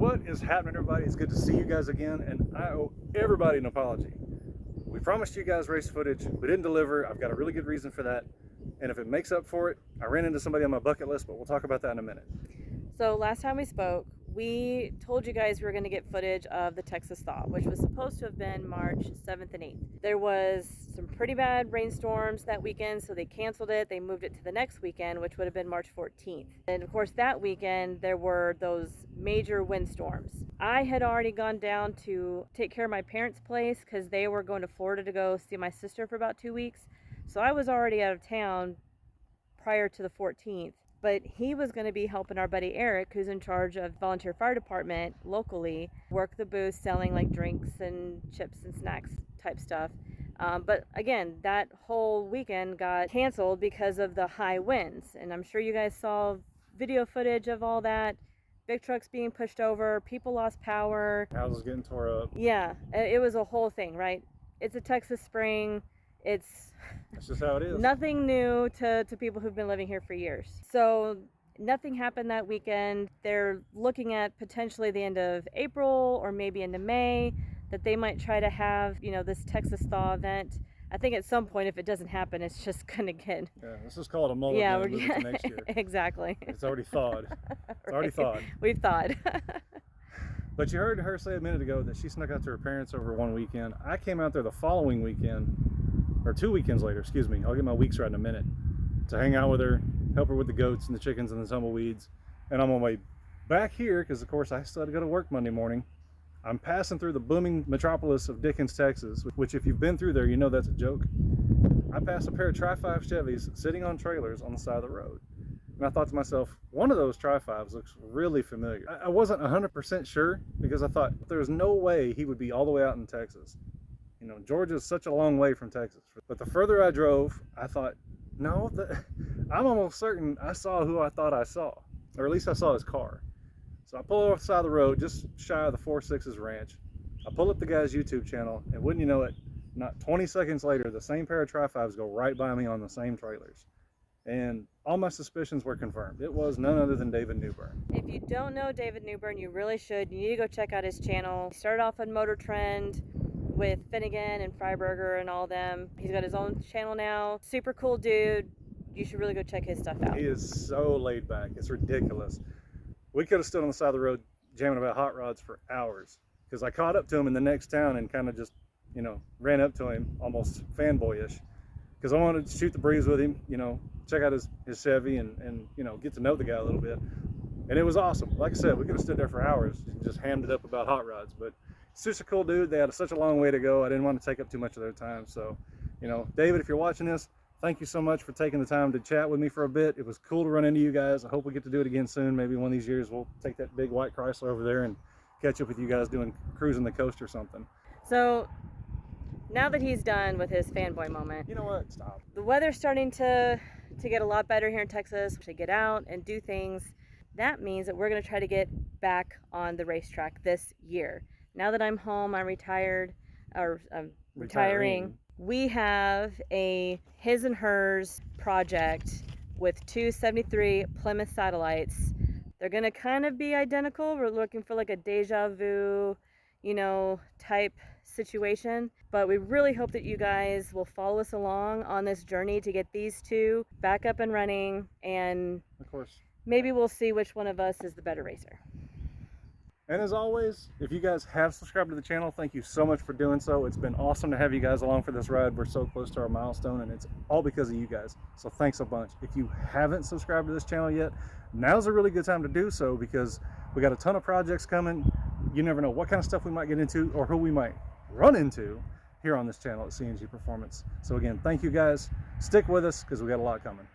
What is happening, everybody? It's good to see you guys again, and I owe everybody an apology. We promised you guys race footage. We didn't deliver. I've got a really good reason for that. And if it makes up for it, I ran into somebody on my bucket list, but we'll talk about that in a minute. So last time we spoke, we told you guys we were going to get footage of the Texas thaw, which was supposed to have been March 7th and 8th. There was some pretty bad rainstorms that weekend, so they canceled it. They moved it to the next weekend, which would have been March 14th. And of course, that weekend, there were those major windstorms. I had already gone down to take care of my parents' place because they were going to Florida to go see my sister for about 2 weeks. So I was already out of town prior to the 14th. But he was going to be helping our buddy Eric, who's in charge of volunteer fire department locally, work the booth selling like drinks and chips and snacks type stuff. But again, that whole weekend got canceled because of the high winds. And I'm sure you guys saw video footage of all that. Big trucks being pushed over, people lost power. Houses getting tore up. Yeah, it was a whole thing, right? It's a Texas spring. That's just how it is. Nothing new to people who've been living here for years. So nothing happened that weekend. They're looking at potentially the end of April or maybe into May that they might try to have, this Texas thaw event. I think at some point, if it doesn't happen, it's just going to get... Yeah, let's just call it a mullet. Yeah, move it to next year. Exactly. It's already thawed. It's already thawed. We've thawed. But you heard her say a minute ago that she snuck out to her parents over one weekend. I came out there the following weekend, or 2 weekends later, excuse me. I'll get my weeks right in a minute, to hang out with her, help her with the goats and the chickens and the tumbleweeds. And I'm on my way back here because, of course, I still had to go to work Monday morning. I'm passing through the booming metropolis of Dickens, Texas, which if you've been through there, you know that's a joke. I passed a pair of Tri-5 Chevys sitting on trailers on the side of the road. And I thought to myself, one of those Tri-5s looks really familiar. I wasn't 100% sure because I thought there's no way he would be all the way out in Texas. Georgia's such a long way from Texas. But the further I drove, I thought, no, I'm almost certain I saw who I thought I saw. Or at least I saw his car. So I pull off the side of the road, just shy of the 4-6's ranch. I pull up the guy's YouTube channel, and wouldn't you know it, not 20 seconds later, the same pair of Tri-5s go right by me on the same trailers. And all my suspicions were confirmed. It was none other than David Newburn. If you don't know David Newburn, you really should. You need to go check out his channel. He started off on Motor Trend with Finnegan and Freiberger and all them. He's got his own channel now. Super cool dude. You should really go check his stuff out. He is so laid back. It's ridiculous. We could have stood on the side of the road jamming about hot rods for hours because I caught up to him in the next town and kind of just, ran up to him almost fanboyish because I wanted to shoot the breeze with him, check out his Chevy and get to know the guy a little bit. And it was awesome. Like I said, we could have stood there for hours and just hammed it up about hot rods, but such a cool dude. They had such a long way to go. I didn't want to take up too much of their time. So, David, if you're watching this, thank you so much for taking the time to chat with me for a bit. It was cool to run into you guys. I hope we get to do it again soon. Maybe one of these years we'll take that big white Chrysler over there and catch up with you guys doing cruising the coast or something. So now that he's done with his fanboy moment, you know what? Stop. The weather's starting to get a lot better here in Texas. To get out and do things. That means that we're going to try to get back on the racetrack this year. Now that I'm home, I'm retired, or I'm retiring. We have a his and hers project with 273 Plymouth satellites. They're going to kind of be identical. We're looking for like a deja vu, type situation. But we really hope that you guys will follow us along on this journey to get these two back up and running. And of course, maybe we'll see which one of us is the better racer. And as always, if you guys have subscribed to the channel, thank you so much for doing so. It's been awesome to have you guys along for this ride. We're so close to our milestone, and it's all because of you guys. So thanks a bunch. If you haven't subscribed to this channel yet, now's a really good time to do so because we got a ton of projects coming. You never know what kind of stuff we might get into or who we might run into here on this channel at CNG Performance. So again, thank you guys. Stick with us because we got a lot coming.